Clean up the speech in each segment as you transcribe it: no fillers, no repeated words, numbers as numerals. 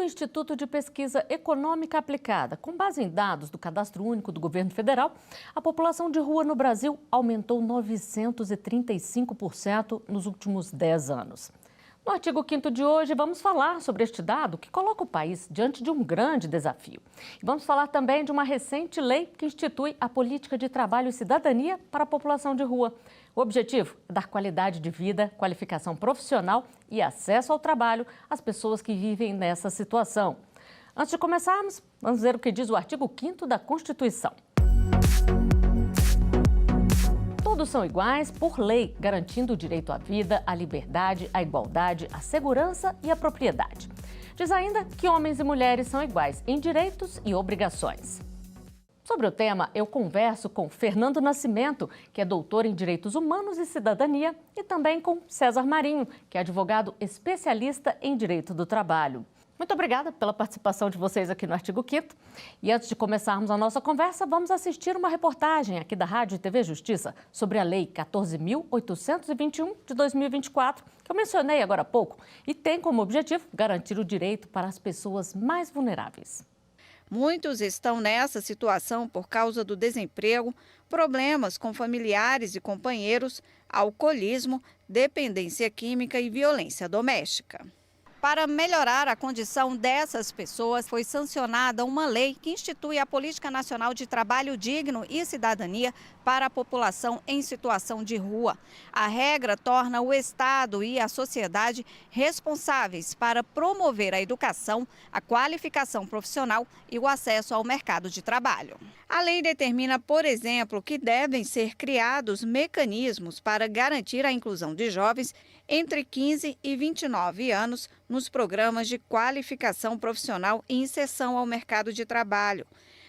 Instituto de Pesquisa Econômica Aplicada, com base em dados do Cadastro Único do Governo Federal, a população de rua no Brasil aumentou 935% nos últimos 10 anos. No artigo 5º de hoje, vamos falar sobre este dado que coloca o país diante de um grande desafio. E vamos falar também de uma recente lei que institui a política de trabalho e cidadania para a população de rua. O objetivo é dar qualidade de vida, qualificação profissional e acesso ao trabalho às pessoas que vivem nessa situação. Antes de começarmos, vamos ver o que diz o artigo 5º da Constituição. Todos são iguais por lei, garantindo o direito à vida, à liberdade, à igualdade, à segurança e à propriedade. Diz ainda que homens e mulheres são iguais em direitos e obrigações. Sobre o tema, eu converso com Fernando Nascimento, que é doutor em Direitos Humanos e Cidadania, e também com César Marinho, que é advogado especialista em Direito do Trabalho. Muito obrigada pela participação de vocês aqui no artigo 5º. E antes de começarmos a nossa conversa, vamos assistir uma reportagem aqui da Rádio e TV Justiça sobre a Lei 14.821 de 2024, que eu mencionei agora há pouco, e tem como objetivo garantir o direito para as pessoas mais vulneráveis. Muitos estão nessa situação por causa do desemprego, problemas com familiares e companheiros, alcoolismo, dependência química e violência doméstica. Para melhorar a condição dessas pessoas, foi sancionada uma lei que institui a Política Nacional de Trabalho Digno e Cidadania para a população em situação de rua. A regra torna o Estado e a sociedade responsáveis para promover a educação, a qualificação profissional e o acesso ao mercado de trabalho. A lei determina, por exemplo, que devem ser criados mecanismos para garantir a inclusão de jovens entre 15 e 29 anos nos programas de qualificação profissional e inserção ao mercado de trabalho.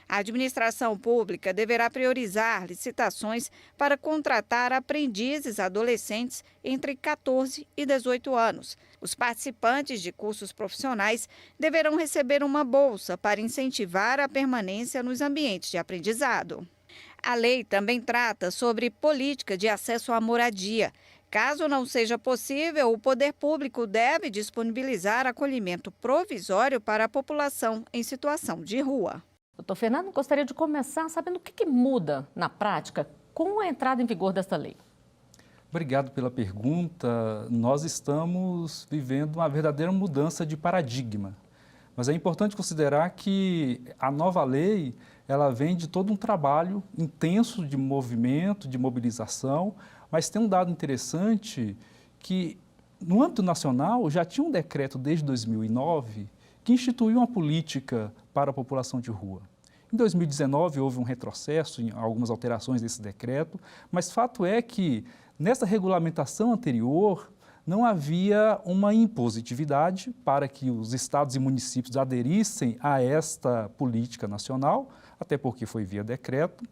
A administração pública deverá priorizar licitações para contratar aprendizes adolescentes entre 14 e 18 anos. Os participantes de cursos profissionais deverão receber uma bolsa para incentivar a permanência nos ambientes de aprendizado. A lei também trata sobre política de acesso à moradia. Caso não seja possível, o poder público deve disponibilizar acolhimento provisório para a população em situação de rua. Doutor Fernando, gostaria de começar sabendo o que muda na prática com a entrada em vigor desta lei. Obrigado pela pergunta. Nós estamos vivendo uma verdadeira mudança de paradigma. Mas é importante considerar que a nova lei, ela vem de todo um trabalho intenso de movimento, de mobilização, mas tem um dado interessante que, no âmbito nacional, já tinha um decreto desde 2009 que instituiu uma política para a população de rua. Em 2019, houve um retrocesso em algumas alterações desse decreto, mas fato é que, nessa regulamentação anterior, não havia uma impositividade para que os estados e municípios aderissem a esta política nacional, até porque foi via decreto.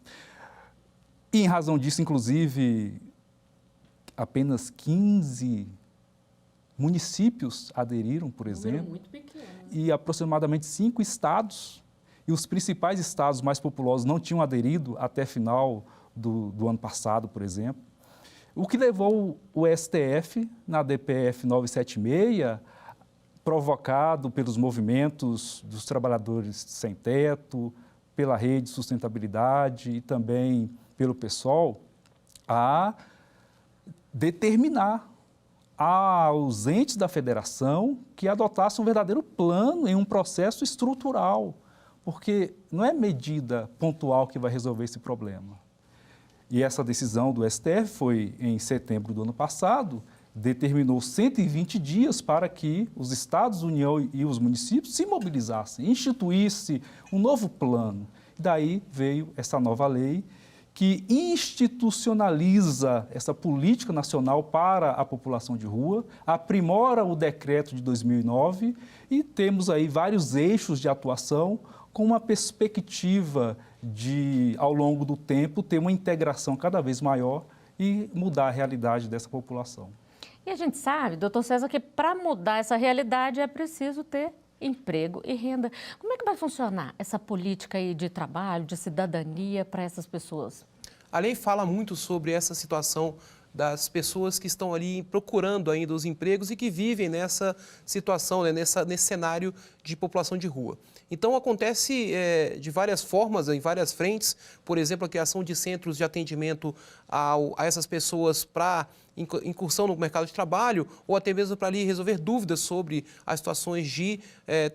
E, em razão disso, inclusive, apenas 15 municípios aderiram, por exemplo, Muito pequeno. E aproximadamente 5 estados, e os principais estados mais populosos não tinham aderido até final do ano passado, por exemplo. O que levou o STF, na DPF 976, provocado pelos movimentos dos trabalhadores sem teto, pela Rede de Sustentabilidade e também pelo PSOL, a determinar aos entes da federação que adotassem um verdadeiro plano em um processo estrutural, porque não é medida pontual que vai resolver esse problema. E essa decisão do STF foi em setembro do ano passado, determinou 120 dias para que os estados, União e os municípios se mobilizassem, instituísse um novo plano. E daí veio essa nova lei que institucionaliza essa política nacional para a população de rua, aprimora o decreto de 2009 e temos aí vários eixos de atuação com uma perspectiva de, ao longo do tempo, ter uma integração cada vez maior e mudar a realidade dessa população. E a gente sabe, doutor César, que para mudar essa realidade é preciso ter emprego e renda. Como é que vai funcionar essa política aí de trabalho, de cidadania para essas pessoas? A lei fala muito sobre essa situação das pessoas que estão ali procurando ainda os empregos e que vivem nessa situação, né, nesse cenário de população de rua. Então, acontece de várias formas, em várias frentes, por exemplo, a criação de centros de atendimento a essas pessoas para incursão no mercado de trabalho ou até mesmo para ali resolver dúvidas sobre as situações de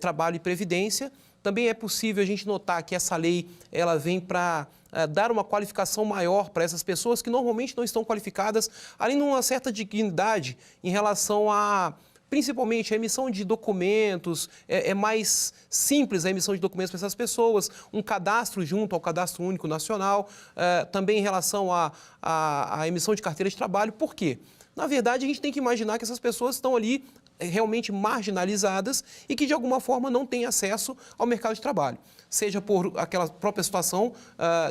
trabalho e previdência. Também é possível a gente notar que essa lei ela vem para dar uma qualificação maior para essas pessoas que normalmente não estão qualificadas, além de uma certa dignidade em relação a, principalmente, a emissão de documentos, é mais simples a emissão de documentos para essas pessoas, um cadastro junto ao Cadastro Único Nacional, também em relação à emissão de carteira de trabalho. Por quê? Na verdade, a gente tem que imaginar que essas pessoas estão ali realmente marginalizadas e que, de alguma forma, não têm acesso ao mercado de trabalho. Seja por aquela própria situação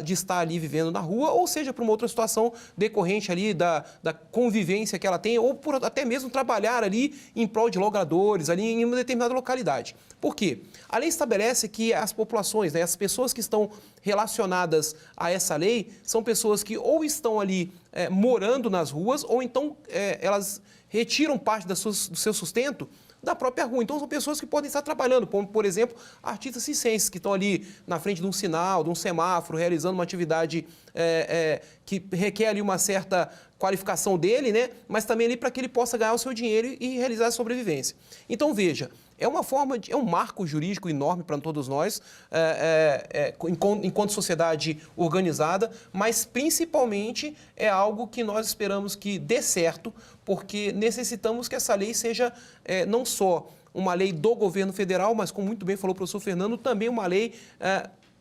de estar ali vivendo na rua, ou seja por uma outra situação decorrente ali da convivência que ela tem, ou por até mesmo trabalhar ali em prol de logradores, ali em uma determinada localidade. Por quê? A lei estabelece que as populações, né, as pessoas que estão relacionadas a essa lei, são pessoas que ou estão ali morando nas ruas, ou então elas retiram parte do seu sustento da própria rua. Então, são pessoas que podem estar trabalhando, como, por exemplo, artistas circenses, que estão ali na frente de um sinal, de um semáforo, realizando uma atividade que requer ali uma certa qualificação dele, né? Mas também ali para que ele possa ganhar o seu dinheiro e realizar a sobrevivência. Então, veja, é um marco jurídico enorme para todos nós, enquanto sociedade organizada, mas principalmente é algo que nós esperamos que dê certo, porque necessitamos que essa lei seja não só uma lei do governo federal, mas, como muito bem falou o professor Fernando, também uma lei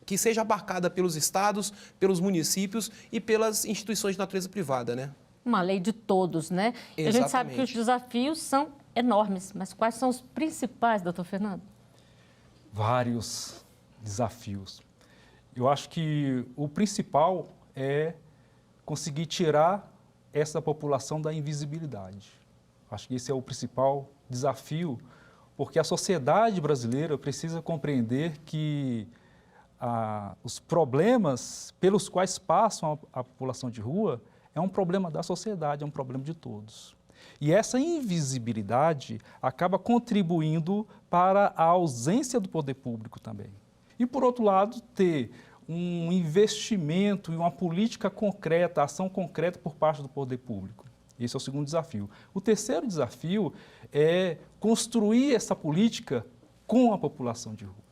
que seja abarcada pelos estados, pelos municípios e pelas instituições de natureza privada, né? Uma lei de todos, né? Exatamente. E a gente sabe que os desafios são enormes, mas quais são os principais, doutor Fernando? Vários desafios. Eu acho que o principal é conseguir tirar essa população da invisibilidade. Acho que esse é o principal desafio, porque a sociedade brasileira precisa compreender que os problemas pelos quais passam a população de rua é um problema da sociedade, é um problema de todos. E essa invisibilidade acaba contribuindo para a ausência do poder público também. E, por outro lado, ter um investimento e uma política concreta, ação concreta por parte do poder público. Esse é o segundo desafio. O terceiro desafio é construir essa política com a população de rua.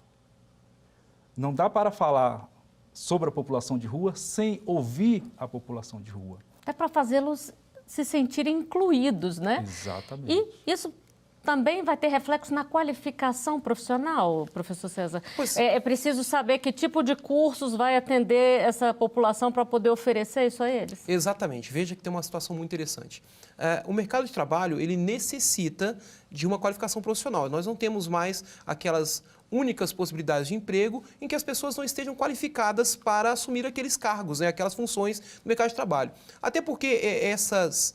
Não dá para falar sobre a população de rua sem ouvir a população de rua. É para fazê-los se sentirem incluídos, né? Exatamente. E isso também vai ter reflexo na qualificação profissional, professor César? É preciso saber que tipo de cursos vai atender essa população para poder oferecer isso a eles? Exatamente. Veja que tem uma situação muito interessante. O mercado de trabalho, ele necessita de uma qualificação profissional. Nós não temos mais aquelas únicas possibilidades de emprego em que as pessoas não estejam qualificadas para assumir aqueles cargos, né, aquelas funções do mercado de trabalho. Até porque essas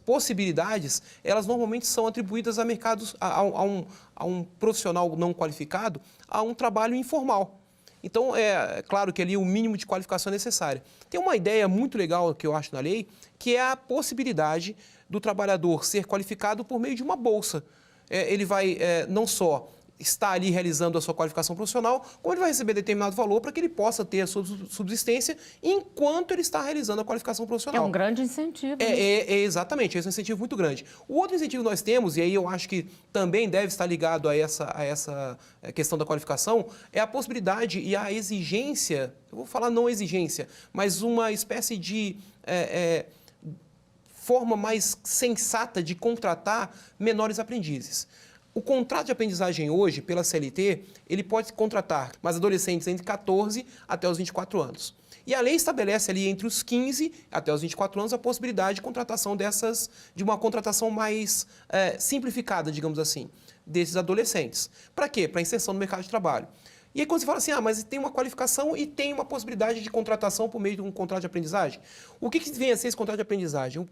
possibilidades, elas normalmente são atribuídas a mercados, a um profissional não qualificado, a um trabalho informal. Então, é claro que ali o mínimo de qualificação é necessária. Tem uma ideia muito legal que eu acho na lei, que é a possibilidade do trabalhador ser qualificado por meio de uma bolsa. Ele vai não só está ali realizando a sua qualificação profissional, como ele vai receber determinado valor para que ele possa ter a sua subsistência enquanto ele está realizando a qualificação profissional. É um grande incentivo. Exatamente, esse é um incentivo muito grande. O outro incentivo que nós temos, e aí eu acho que também deve estar ligado a essa questão da qualificação, é a possibilidade e a exigência, eu vou falar não exigência, mas uma espécie de forma mais sensata de contratar menores aprendizes. O contrato de aprendizagem hoje, pela CLT, ele pode contratar mais adolescentes entre 14 até os 24 anos. E a lei estabelece ali entre os 15 até os 24 anos a possibilidade de contratação de uma contratação mais simplificada, digamos assim, desses adolescentes. Para quê? Para inserção no mercado de trabalho. E aí quando você fala assim, mas tem uma qualificação e tem uma possibilidade de contratação por meio de um contrato de aprendizagem, o que vem a ser esse contrato de aprendizagem?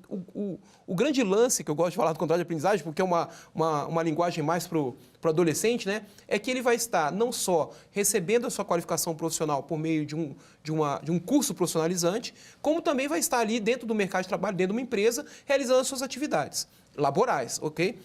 O grande lance, que eu gosto de falar do contrato de aprendizagem, porque é uma linguagem mais para o adolescente, né, é que ele vai estar não só recebendo a sua qualificação profissional por meio de um curso profissionalizante, como também vai estar ali dentro do mercado de trabalho, dentro de uma empresa, realizando as suas atividades laborais, ok?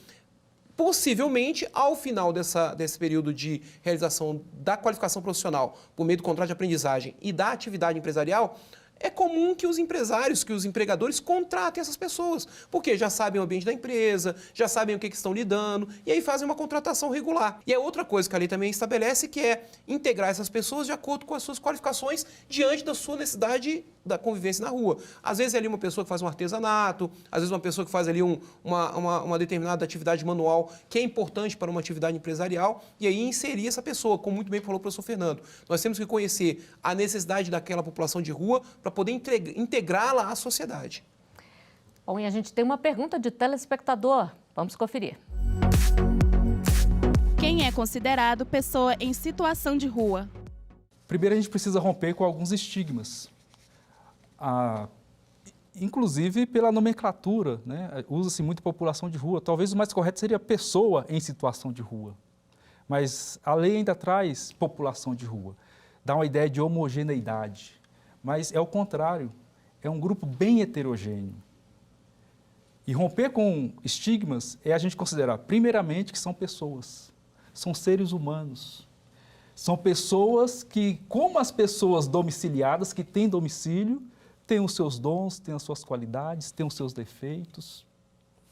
Possivelmente, ao final desse período de realização da qualificação profissional por meio do contrato de aprendizagem e da atividade empresarial, é comum que os empresários, que os empregadores contratem essas pessoas, porque já sabem o ambiente da empresa, já sabem o que estão lidando, e aí fazem uma contratação regular. E é outra coisa que a lei também estabelece, que é integrar essas pessoas de acordo com as suas qualificações diante da sua necessidade da convivência na rua. Às vezes é ali uma pessoa que faz um artesanato, às vezes uma pessoa que faz ali uma determinada atividade manual que é importante para uma atividade empresarial, e aí inserir essa pessoa, como muito bem falou o professor Fernando. Nós temos que conhecer a necessidade daquela população de rua para poder integrá-la à sociedade. Bom, e a gente tem uma pergunta de telespectador. Vamos conferir. Quem é considerado pessoa em situação de rua? Primeiro, a gente precisa romper com alguns estigmas. Inclusive pela nomenclatura, né? Usa-se muito população de rua. Talvez o mais correto seria pessoa em situação de rua. Mas a lei ainda traz população de rua. Dá uma ideia de homogeneidade. Mas é o contrário, é um grupo bem heterogêneo. E romper com estigmas é a gente considerar, primeiramente, que são pessoas, são seres humanos. São pessoas que, como as pessoas domiciliadas, que têm domicílio, têm os seus dons, têm as suas qualidades, têm os seus defeitos,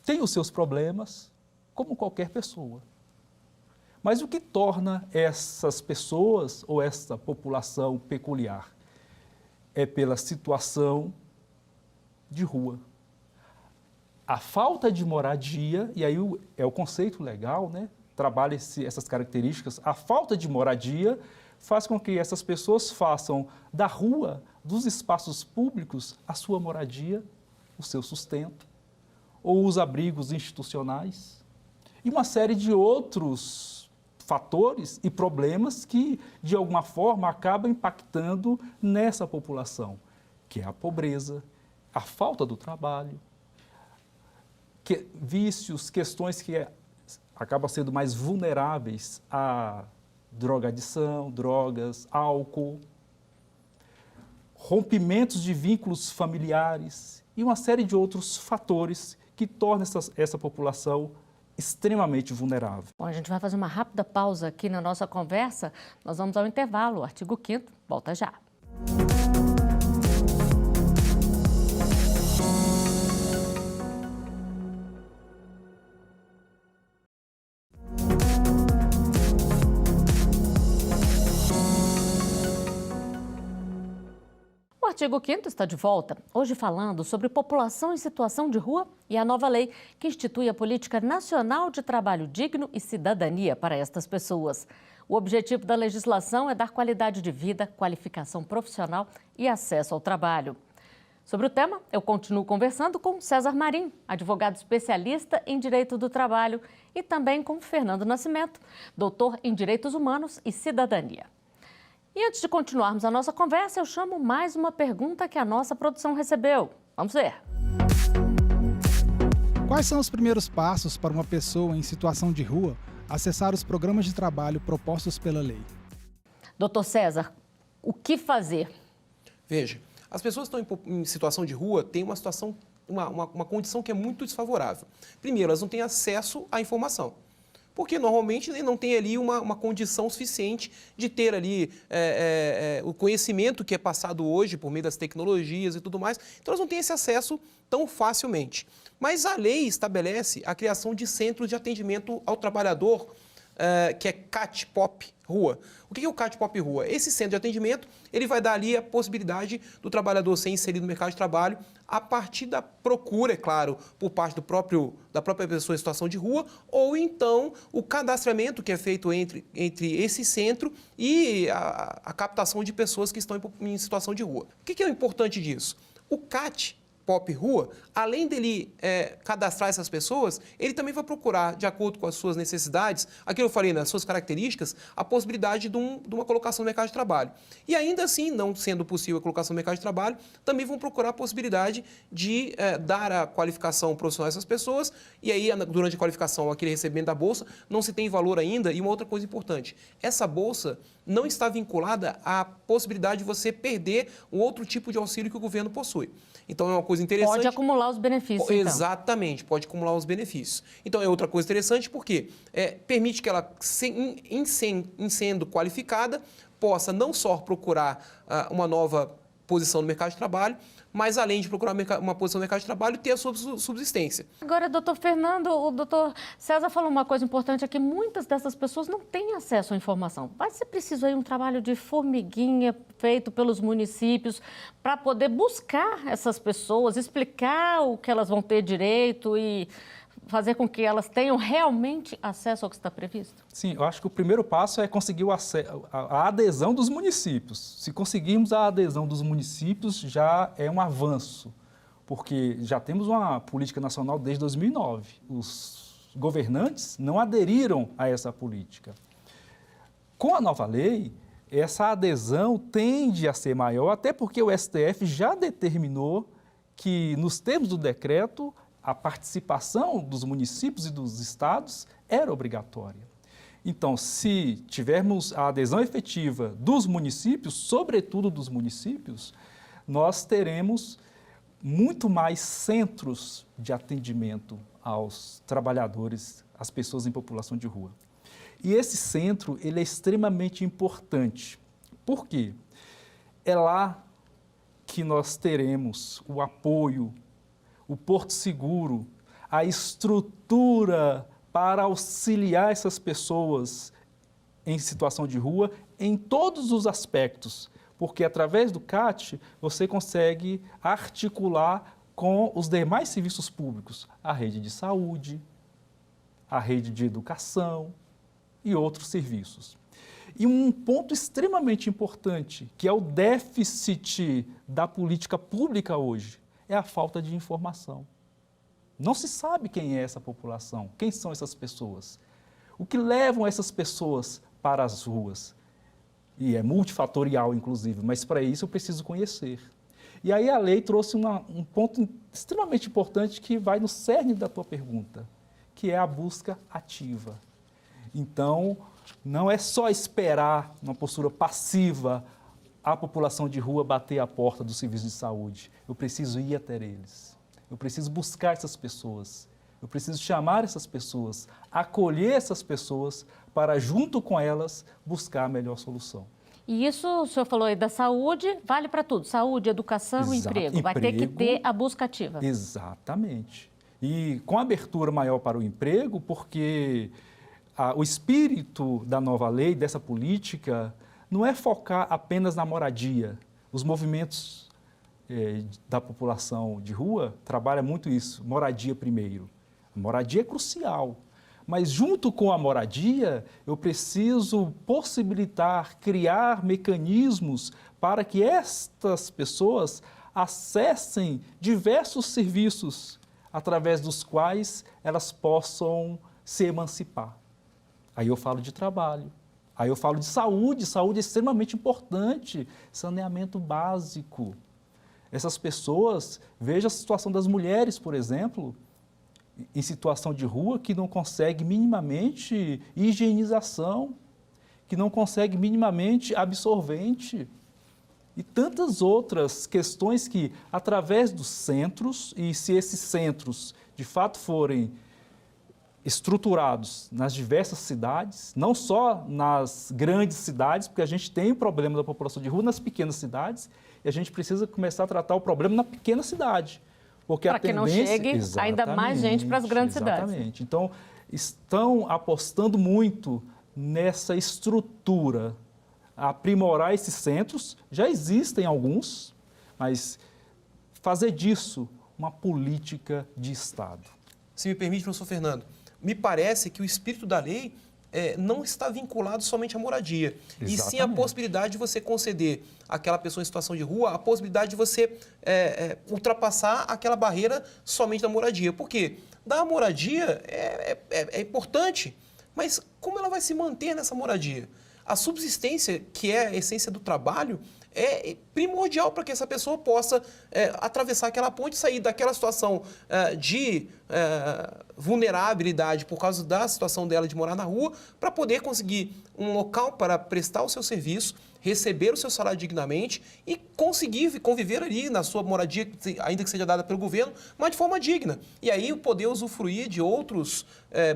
têm os seus problemas, como qualquer pessoa. Mas o que torna essas pessoas ou essa população peculiar? É pela situação de rua. A falta de moradia, e aí é o conceito legal, né? Trabalha essas características. A falta de moradia faz com que essas pessoas façam da rua, dos espaços públicos, a sua moradia, o seu sustento, ou os abrigos institucionais, e uma série de outros fatores e problemas que, de alguma forma, acabam impactando nessa população, que é a pobreza, a falta do trabalho, vícios, questões que acabam sendo mais vulneráveis à drogadição, drogas, álcool, rompimentos de vínculos familiares e uma série de outros fatores que tornam essa população extremamente vulnerável. Bom, a gente vai fazer uma rápida pausa aqui na nossa conversa. Nós vamos ao intervalo. O artigo 5º volta já. O artigo 5º está de volta, hoje falando sobre população em situação de rua e a nova lei que institui a Política Nacional de Trabalho Digno e Cidadania para estas pessoas. O objetivo da legislação é dar qualidade de vida, qualificação profissional e acesso ao trabalho. Sobre o tema, eu continuo conversando com César Marim, advogado especialista em Direito do Trabalho, e também com Fernando Nascimento, doutor em Direitos Humanos e Cidadania. E antes de continuarmos a nossa conversa, eu chamo mais uma pergunta que a nossa produção recebeu. Vamos ver. Quais são os primeiros passos para uma pessoa em situação de rua acessar os programas de trabalho propostos pela lei? Doutor César, o que fazer? Veja, as pessoas que estão em situação de rua têm uma situação, uma condição que é muito desfavorável. Primeiro, elas não têm acesso à informação, porque normalmente não tem ali uma condição suficiente de ter ali o conhecimento que é passado hoje por meio das tecnologias e tudo mais, então elas não têm esse acesso tão facilmente. Mas a lei estabelece a criação de centros de atendimento ao trabalhador, que é CAT-POP Rua. O que é o CAT-POP Rua? Esse centro de atendimento, ele vai dar ali a possibilidade do trabalhador ser inserido no mercado de trabalho a partir da procura, é claro, por parte da própria pessoa em situação de rua, ou então o cadastramento que é feito entre esse centro e a captação de pessoas que estão em situação de rua. O que é o importante disso? O CAT, POP Rua, além dele cadastrar essas pessoas, ele também vai procurar, de acordo com as suas necessidades, aquilo que eu falei, nas suas características, a possibilidade de uma colocação no mercado de trabalho. E ainda assim, não sendo possível a colocação no mercado de trabalho, também vão procurar a possibilidade de dar a qualificação profissional a essas pessoas, e aí, durante a qualificação, aquele recebimento da Bolsa, não se tem valor ainda. E uma outra coisa importante, essa Bolsa não está vinculada à possibilidade de você perder um outro tipo de auxílio que o governo possui. Então, é uma coisa interessante. Pode acumular os benefícios, então. Exatamente, pode acumular os benefícios. Então, é outra coisa interessante porque permite que ela, em sendo qualificada, possa não só procurar uma nova posição no mercado de trabalho, mas além de procurar uma posição no mercado de trabalho, ter a sua subsistência. Agora, doutor Fernando, o doutor César falou uma coisa importante aqui, muitas dessas pessoas não têm acesso à informação. Vai ser preciso aí um trabalho de formiguinha feito pelos municípios para poder buscar essas pessoas, explicar o que elas vão ter direito e fazer com que elas tenham realmente acesso ao que está previsto? Sim, eu acho que o primeiro passo é conseguir a adesão dos municípios. Se conseguirmos a adesão dos municípios, já é um avanço, porque já temos uma política nacional desde 2009. Os governantes não aderiram a essa política. Com a nova lei, essa adesão tende a ser maior, até porque o STF já determinou que, nos termos do decreto, a participação dos municípios e dos estados era obrigatória. Então, se tivermos a adesão efetiva dos municípios, sobretudo dos municípios, nós teremos muito mais centros de atendimento aos trabalhadores, às pessoas em população de rua. E esse centro, ele é extremamente importante. Por quê? É lá que nós teremos o apoio, o porto seguro, a estrutura para auxiliar essas pessoas em situação de rua em todos os aspectos, porque através do CAT você consegue articular com os demais serviços públicos, a rede de saúde, a rede de educação e outros serviços. E um ponto extremamente importante, que é o déficit da política pública hoje, é a falta de informação. Não se sabe quem é essa população, quem são essas pessoas. O que levam essas pessoas para as ruas? E é multifatorial, inclusive, mas para isso eu preciso conhecer. E aí a lei trouxe um ponto extremamente importante que vai no cerne da tua pergunta, que é a busca ativa. Então, não é só esperar uma postura passiva a população de rua bater a porta do serviço de saúde. Eu preciso ir até eles. Eu preciso buscar essas pessoas. Eu preciso chamar essas pessoas, acolher essas pessoas para, junto com elas, buscar a melhor solução. E isso, o senhor falou aí da saúde, vale para tudo. Saúde, educação, emprego. Vai ter que ter a busca ativa. Exatamente. E com abertura maior para o emprego, porque o espírito da nova lei, dessa política, não é focar apenas na moradia. Os movimentos da população de rua trabalham muito isso, moradia primeiro. A moradia é crucial, mas junto com a moradia, eu preciso possibilitar, criar mecanismos para que estas pessoas acessem diversos serviços através dos quais elas possam se emancipar. Aí eu falo de trabalho. Aí eu falo de saúde, saúde é extremamente importante, saneamento básico. Essas pessoas, veja a situação das mulheres, por exemplo, em situação de rua, que não consegue minimamente higienização, que não consegue minimamente absorvente. E tantas outras questões que, através dos centros, e se esses centros de fato forem estruturados nas diversas cidades, não só nas grandes cidades, porque a gente tem o problema da população de rua nas pequenas cidades, e a gente precisa começar a tratar o problema na pequena cidade. Para que não chegue ainda mais gente para as grandes cidades. Exatamente. Então, estão apostando muito nessa estrutura, aprimorar esses centros, já existem alguns, mas fazer disso uma política de Estado. Se me permite, professor Fernando, me parece que o espírito da lei não está vinculado somente à moradia, e sim a Exatamente. possibilidade de você conceder àquela pessoa em situação de rua a possibilidade de você ultrapassar aquela barreira somente da moradia. Por quê? Dar a moradia é importante, mas como ela vai se manter nessa moradia? A subsistência, que é a essência do trabalho, é primordial para que essa pessoa possa atravessar aquela ponte e sair daquela situação de vulnerabilidade por causa da situação dela de morar na rua, para poder conseguir um local para prestar o seu serviço, receber o seu salário dignamente e conseguir conviver ali na sua moradia, ainda que seja dada pelo governo, mas de forma digna. E aí poder usufruir de outros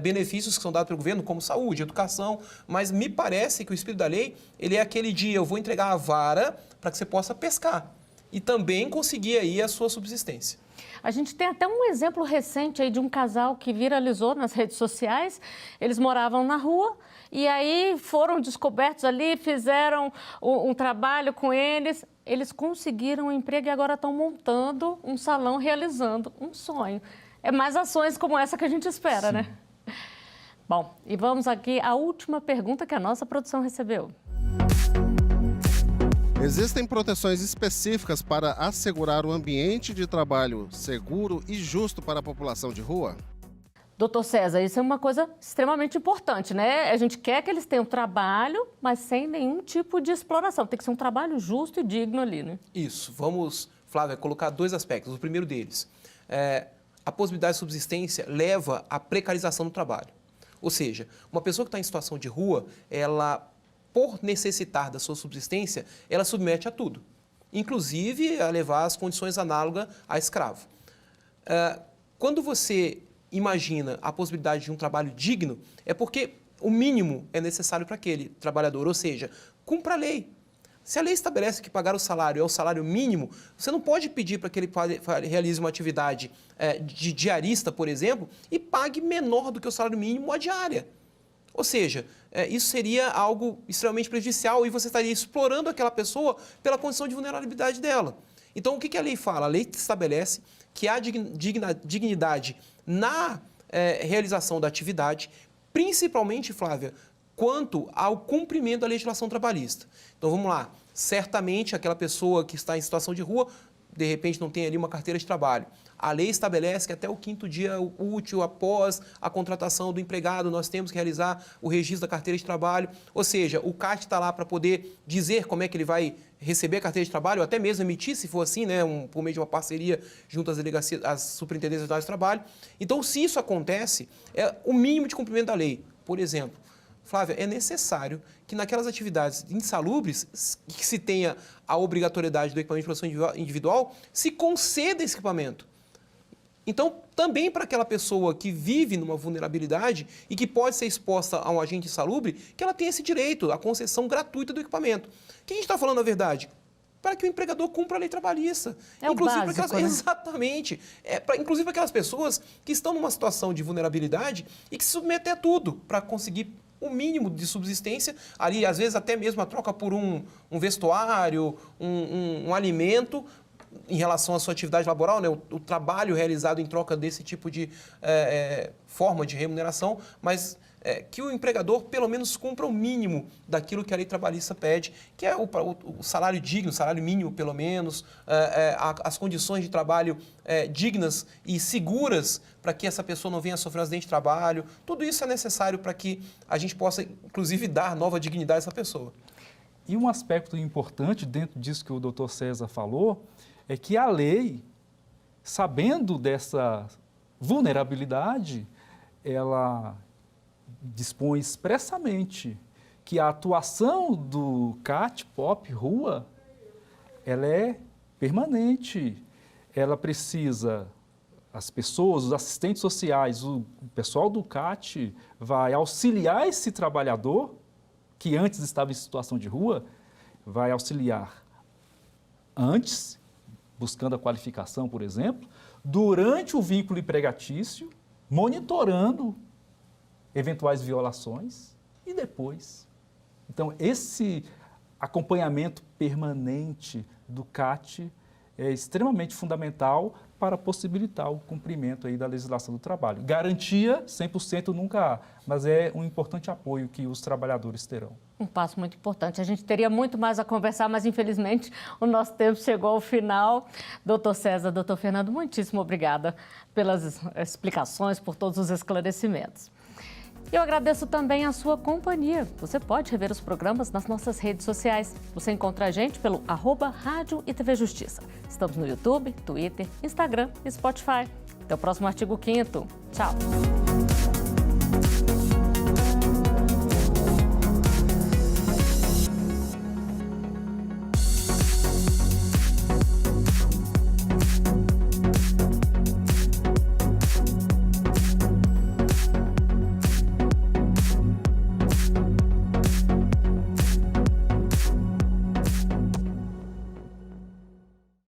benefícios que são dados pelo governo, como saúde, educação, mas me parece que o espírito da lei, ele é aquele de eu vou entregar a vara para que você possa pescar e também conseguir aí a sua subsistência. A gente tem até um exemplo recente aí de um casal que viralizou nas redes sociais. Eles moravam na rua e aí foram descobertos ali, fizeram um trabalho com eles. Eles conseguiram um emprego e agora estão montando um salão, realizando um sonho. É mais ações como essa que a gente espera, Sim. né? Bom, e vamos aqui à última pergunta que a nossa produção recebeu. Existem proteções específicas para assegurar um ambiente de trabalho seguro e justo para a população de rua? Doutor César, isso é uma coisa extremamente importante, né? A gente quer que eles tenham trabalho, mas sem nenhum tipo de exploração. Tem que ser um trabalho justo e digno ali, né? Isso. Vamos, Flávia, colocar dois aspectos. O primeiro deles, a possibilidade de subsistência leva à precarização do trabalho. Ou seja, uma pessoa que está em situação de rua, ela, por necessitar da sua subsistência, ela submete a tudo, inclusive a levar as condições análogas a escravo. Quando você imagina a possibilidade de um trabalho digno, é porque o mínimo é necessário para aquele trabalhador, ou seja, cumpra a lei. Se a lei estabelece que pagar o salário é o salário mínimo, você não pode pedir para que ele realize uma atividade de diarista, por exemplo, e pague menor do que o salário mínimo a diária. Ou seja, isso seria algo extremamente prejudicial e você estaria explorando aquela pessoa pela condição de vulnerabilidade dela. Então, o que a lei fala? A lei estabelece que há dignidade na realização da atividade, principalmente, Flávia, quanto ao cumprimento da legislação trabalhista. Então, vamos lá. Certamente, aquela pessoa que está em situação de rua, de repente não tem ali uma carteira de trabalho. A lei estabelece que até o 5º dia útil após a contratação do empregado, nós temos que realizar o registro da carteira de trabalho. Ou seja, o CAT está lá para poder dizer como é que ele vai receber a carteira de trabalho, ou até mesmo emitir, se for assim, né, por meio de uma parceria junto às delegacias, às superintendências de trabalho. Então, se isso acontece, é o mínimo de cumprimento da lei. Por exemplo, Flávia, é necessário que naquelas atividades insalubres, que se tenha a obrigatoriedade do equipamento de proteção individual, se conceda esse equipamento. Então, também para aquela pessoa que vive numa vulnerabilidade e que pode ser exposta a um agente insalubre, que ela tenha esse direito, a concessão gratuita do equipamento. O que a gente está falando, na verdade? Para que o empregador cumpra a lei trabalhista. É inclusive o básico, né? Exatamente. Inclusive para aquelas pessoas que estão numa situação de vulnerabilidade e que se submetem a tudo para conseguir o mínimo de subsistência, ali às vezes até mesmo a troca por um vestuário, um alimento, em relação à sua atividade laboral, né, o trabalho realizado em troca desse tipo de forma de remuneração, mas que o empregador pelo menos cumpra o mínimo daquilo que a lei trabalhista pede, que é o salário digno, o salário mínimo pelo menos, as condições de trabalho dignas e seguras para que essa pessoa não venha a sofrer um acidente de trabalho. Tudo isso é necessário para que a gente possa, inclusive, dar nova dignidade a essa pessoa. E um aspecto importante dentro disso que o doutor César falou é que a lei, sabendo dessa vulnerabilidade, ela dispõe expressamente que a atuação do CAT, POP, Rua, ela é permanente. Ela precisa, as pessoas, os assistentes sociais, o pessoal do CAT vai auxiliar esse trabalhador que antes estava em situação de rua, vai auxiliar antes, buscando a qualificação, por exemplo, durante o vínculo empregatício, monitorando eventuais violações e depois. Então, esse acompanhamento permanente do CAT é extremamente fundamental para possibilitar o cumprimento aí da legislação do trabalho. Garantia, 100% nunca há, mas é um importante apoio que os trabalhadores terão. Um passo muito importante. A gente teria muito mais a conversar, mas infelizmente o nosso tempo chegou ao final. Doutor César, doutor Fernando, muitíssimo obrigada pelas explicações, por todos os esclarecimentos. Eu agradeço também a sua companhia. Você pode rever os programas nas nossas redes sociais. Você encontra a gente pelo @Rádio e TV Justiça. Estamos no YouTube, Twitter, Instagram e Spotify. Até o próximo artigo 5º. Tchau!